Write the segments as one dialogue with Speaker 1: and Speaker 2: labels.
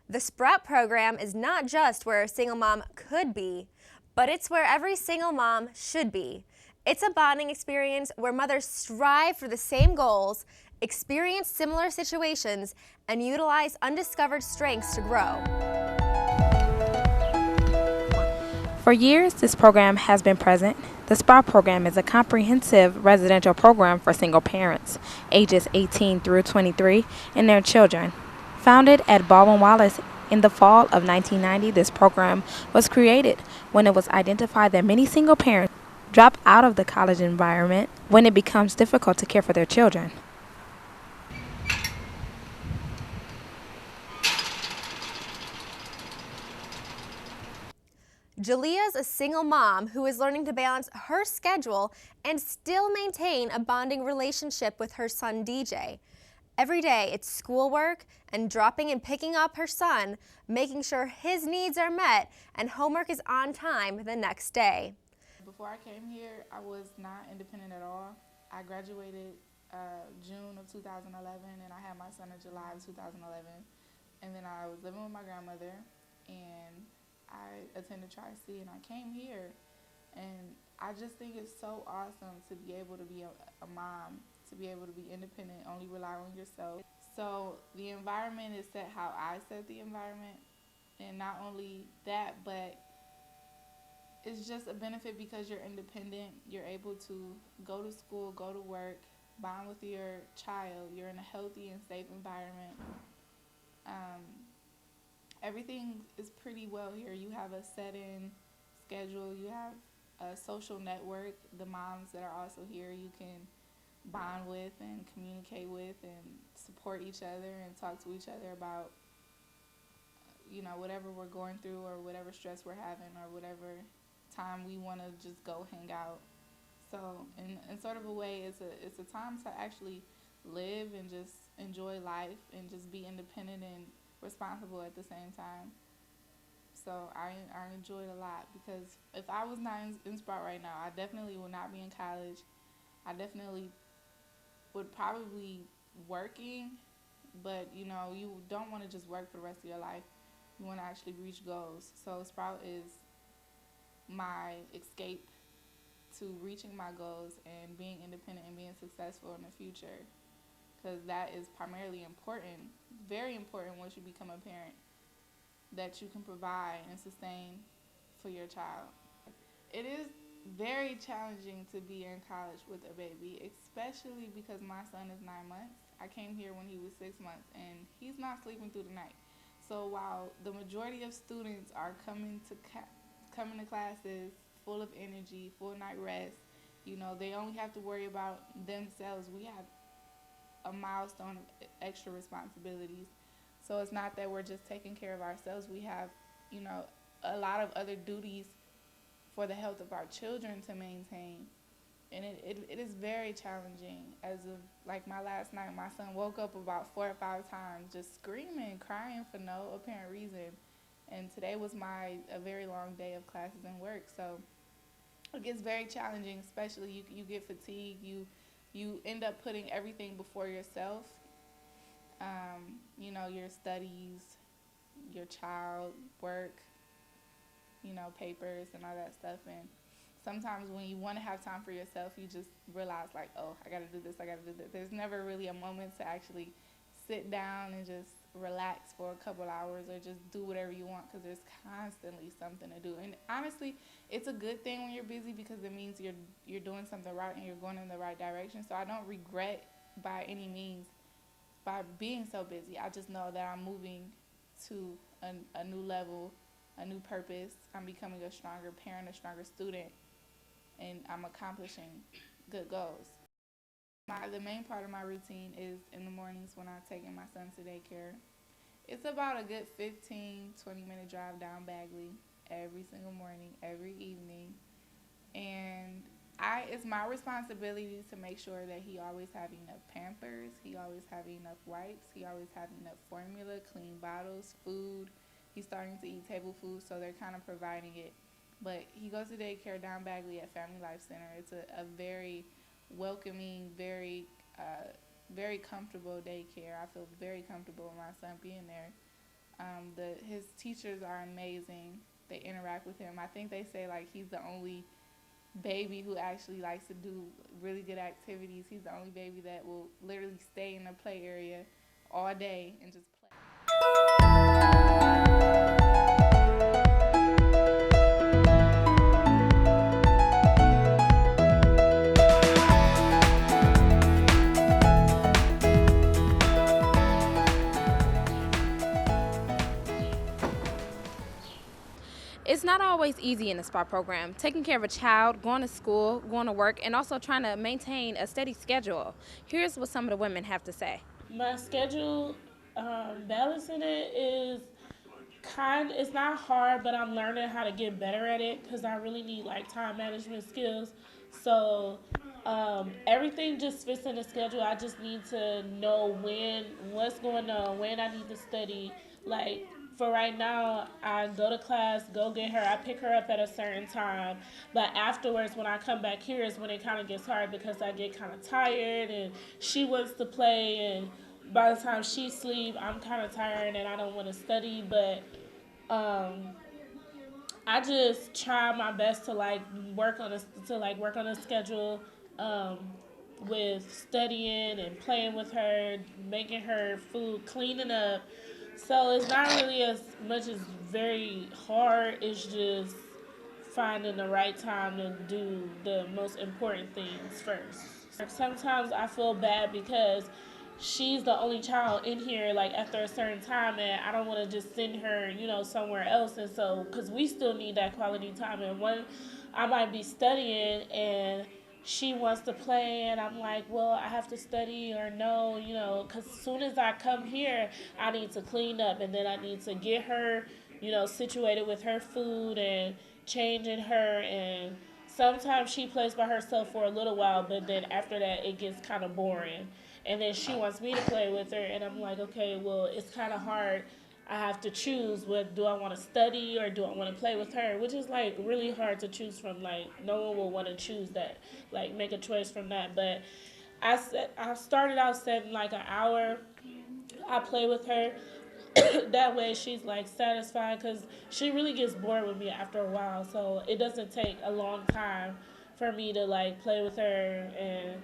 Speaker 1: The S.P.R.O.U.T program is not just where a single mom could be, but it's where every single mom should be. It's a bonding experience where mothers strive for the same goals, experience similar situations, and utilize undiscovered strengths to grow.
Speaker 2: For years, this program has been present. The S.P.R.O.U.T program is a comprehensive residential program for single parents, ages 18 through 23, and their children. Founded at Baldwin Wallace in the fall of 1990, this program was created when it was identified that many single parents drop out of the college environment when it becomes difficult to care for their children.
Speaker 1: Jalea's a single mom who is learning to balance her schedule and still maintain a bonding relationship with her son DJ. Every day it's schoolwork and dropping and picking up her son, making sure his needs are met and homework is on time the next day.
Speaker 3: Before I came here, I was not independent at all. I graduated June of 2011 and I had my son in July of 2011. And then I was living with my grandmother and I attended Tri-C and I came here, and I just think it's so awesome to be able to be a mom, to be able to be independent, only rely on yourself. So the environment is set how I set the environment, and not only that, but it's just a benefit because you're independent. You're able to go to school, go to work, bond with your child. You're in a healthy and safe environment. Everything is pretty well here. You have a set-in schedule. You have a social network. The moms that are also here, you can bond with and communicate with and support each other and talk to each other about, whatever we're going through or whatever stress we're having or whatever time we want to just go hang out. So in sort of a way, it's a time to actually live and just enjoy life and just be independent and responsible at the same time. So I enjoy it a lot because if I was not in S.P.R.O.U.T right now, I definitely would not be in college. I definitely would probably working, but you don't want to just work for the rest of your life. You want to actually reach goals. So S.P.R.O.U.T is my escape to reaching my goals and being independent and being successful in the future, because that is primarily important, very important once you become a parent, that you can provide and sustain for your child. It is very challenging to be in college with a baby, especially because my son is 9 months. I came here when he was 6 months and he's not sleeping through the night. So while the majority of students are coming to classes full of energy, full night rest, they only have to worry about themselves. We have a milestone of extra responsibilities. So it's not that we're just taking care of ourselves. We have, a lot of other duties for the health of our children to maintain. And it is very challenging. As of like my last night, my son woke up about 4 or 5 times just screaming, crying for no apparent reason. And today was a very long day of classes and work. So it gets very challenging, especially you get fatigued. You end up putting everything before yourself. Your studies, your child, work, papers and all that stuff. And sometimes when you want to have time for yourself, you just realize like, oh, I got to do this, I got to do that. There's never really a moment to actually sit down and just relax for a couple hours or just do whatever you want, because there's constantly something to do. And honestly, it's a good thing when you're busy because it means you're doing something right and you're going in the right direction. So I don't regret by any means by being so busy. I just know that I'm moving to a new level, a new purpose. I'm becoming a stronger parent, a stronger student, and I'm accomplishing good goals. The main part of my routine is in the mornings when I'm taking my son to daycare. It's about a good 15-20 minute drive down Bagley every single morning, every evening. And it's my responsibility to make sure that he always have enough Pampers, he always have enough wipes, he always have enough formula, clean bottles, food. He's starting to eat table food, so they're kind of providing it. But he goes to daycare down Bagley at Family Life Center. It's a very welcoming, very comfortable daycare. I feel very comfortable with my son being there. His teachers are amazing. They interact with him. I think they say like he's the only baby who actually likes to do really good activities. He's the only baby that will literally stay in the play area all day and just play.
Speaker 2: It's not always easy in the SPA program, taking care of a child, going to school, going to work, and also trying to maintain a steady schedule. Here's what some of the women have to say.
Speaker 4: My schedule, balancing it is it's not hard, but I'm learning how to get better at it because I really need like time management skills. So everything just fits in the schedule. I just need to know what's going on, when I need to study. Like for right now, I go to class, go get her. I pick her up at a certain time, but afterwards, when I come back here, is when it kind of gets hard because I get kind of tired and she wants to play, and by the time she sleep, I'm kind of tired and I don't want to study. But um, I just try my best to like work on a schedule, um, with studying and playing with her, making her food, cleaning up. So it's not really as much as very hard. It's just finding the right time to do the most important things first. Sometimes I feel bad because she's the only child in here like after a certain time, and I don't want to just send her somewhere else. And so because we still need that quality time, and one I might be studying and she wants to play, and I'm like, well, I have to study, or no, because as soon as I come here, I need to clean up, and then I need to get her situated with her food and changing her. And sometimes she plays by herself for a little while, but then after that it gets kind of boring, and then she wants me to play with her, and I'm like, okay, well, it's kind of hard. I have to choose, what do I want to study or do I want to play with her, which is like really hard to choose from. Like no one will want to choose that, like make a choice from that. But I started out setting like an hour. I play with her. That way she's like satisfied, because she really gets bored with me after a while. So it doesn't take a long time for me to like play with her, and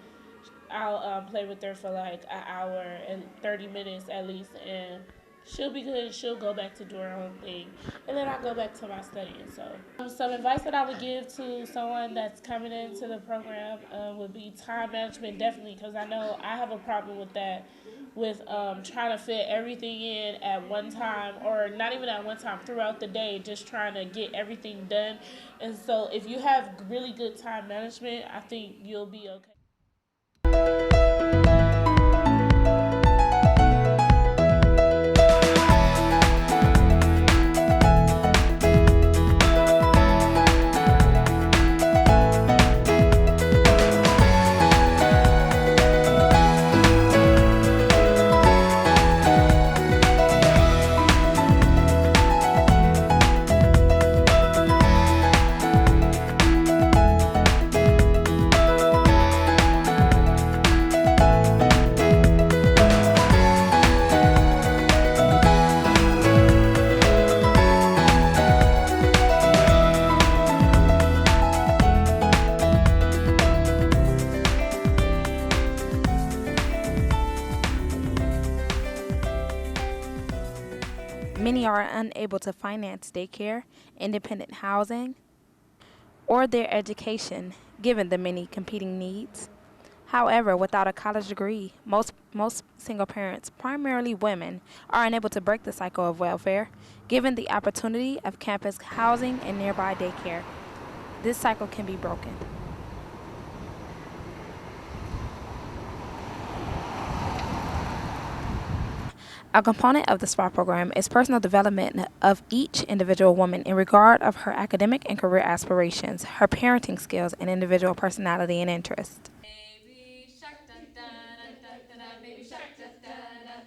Speaker 4: I'll play with her for like an hour and 30 minutes at least, and she'll be good. She'll go back to do her own thing, and then I go back to my studying. So some advice that I would give to someone that's coming into the program would be time management, definitely, because I know I have a problem with that, with trying to fit everything in at one time, or not even at one time, throughout the day, just trying to get everything done. And so if you have really good time management, I think you'll be okay.
Speaker 2: Many are unable to finance daycare, independent housing, or their education, given the many competing needs. However, without a college degree, most single parents, primarily women, are unable to break the cycle of welfare, given the opportunity of campus housing and nearby daycare. This cycle can be broken. A component of the S.P.R.O.U.T program is personal development of each individual woman in regard of her academic and career aspirations, her parenting skills, and individual personality and interest.
Speaker 5: Baby shark, da da da da da, baby shark, da da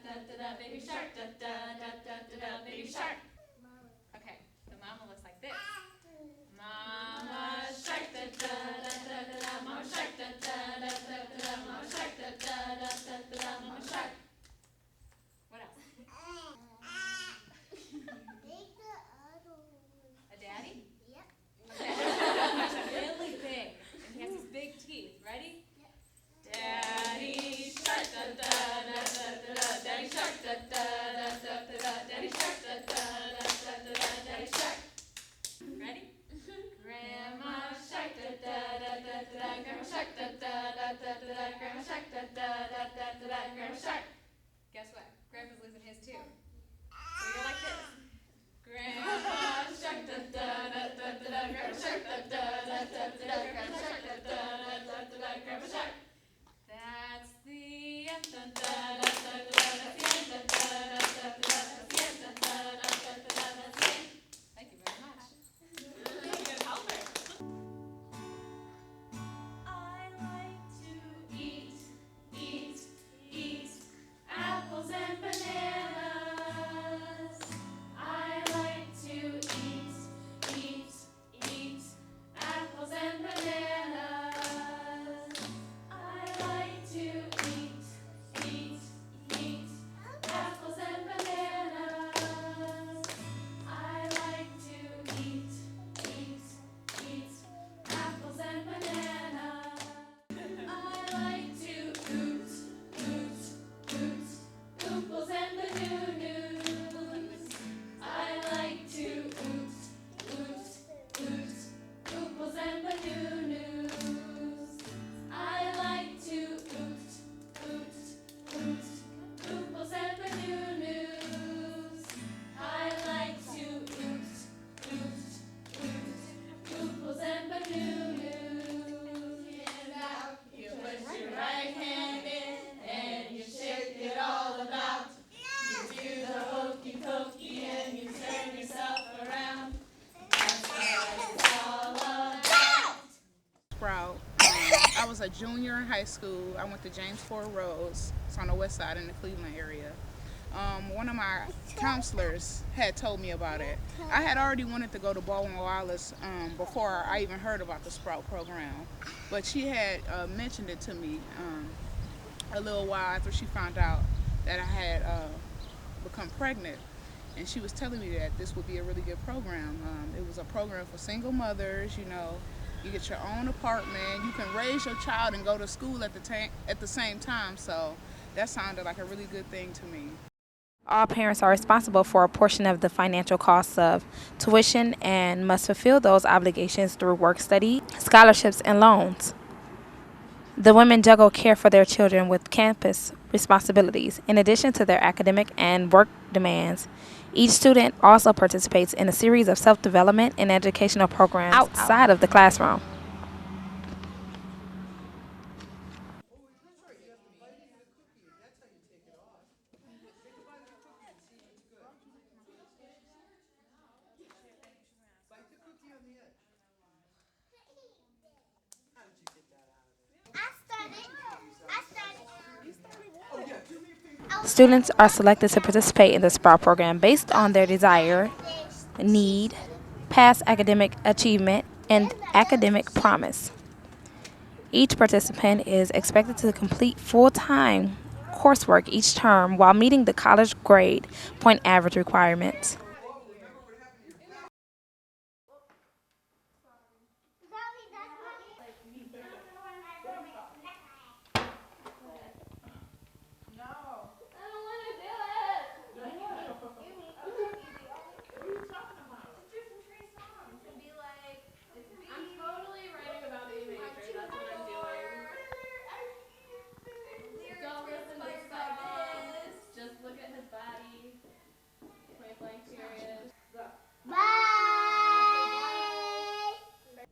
Speaker 5: da da da, baby shark, da da da da da, baby shark. Okay, the mama looks like this. Mama shark, da da da da da, mama shark, da da da da, mama shark, da da da da, mama shark. What else?
Speaker 6: junior in high school. I went to James Ford Rose. It's on the west side in the Cleveland area. One of my counselors had told me about it. I had already wanted to go to Baldwin Wallace before I even heard about the S.P.R.O.U.T program, but she had mentioned it to me a little while after she found out that I had become pregnant, and she was telling me that this would be a really good program. It was a program for single mothers. You know, you get your own apartment, you can raise your child and go to school at the same time. So that sounded like a really good thing to me.
Speaker 2: All parents are responsible for a portion of the financial costs of tuition and must fulfill those obligations through work study, scholarships, and loans. The women juggle care for their children with campus responsibilities, in addition to their academic and work demands. Each student also participates in a series of self-development and educational programs outside of the classroom. Students are selected to participate in the S.P.R.O.U.T program based on their desire, need, past academic achievement, and academic promise. Each participant is expected to complete full-time coursework each term while meeting the college grade point average requirements.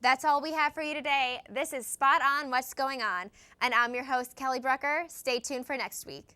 Speaker 1: That's all we have for you today. This is Spot On What's Going On, and I'm your host, Kelly Brucker. Stay tuned for next week.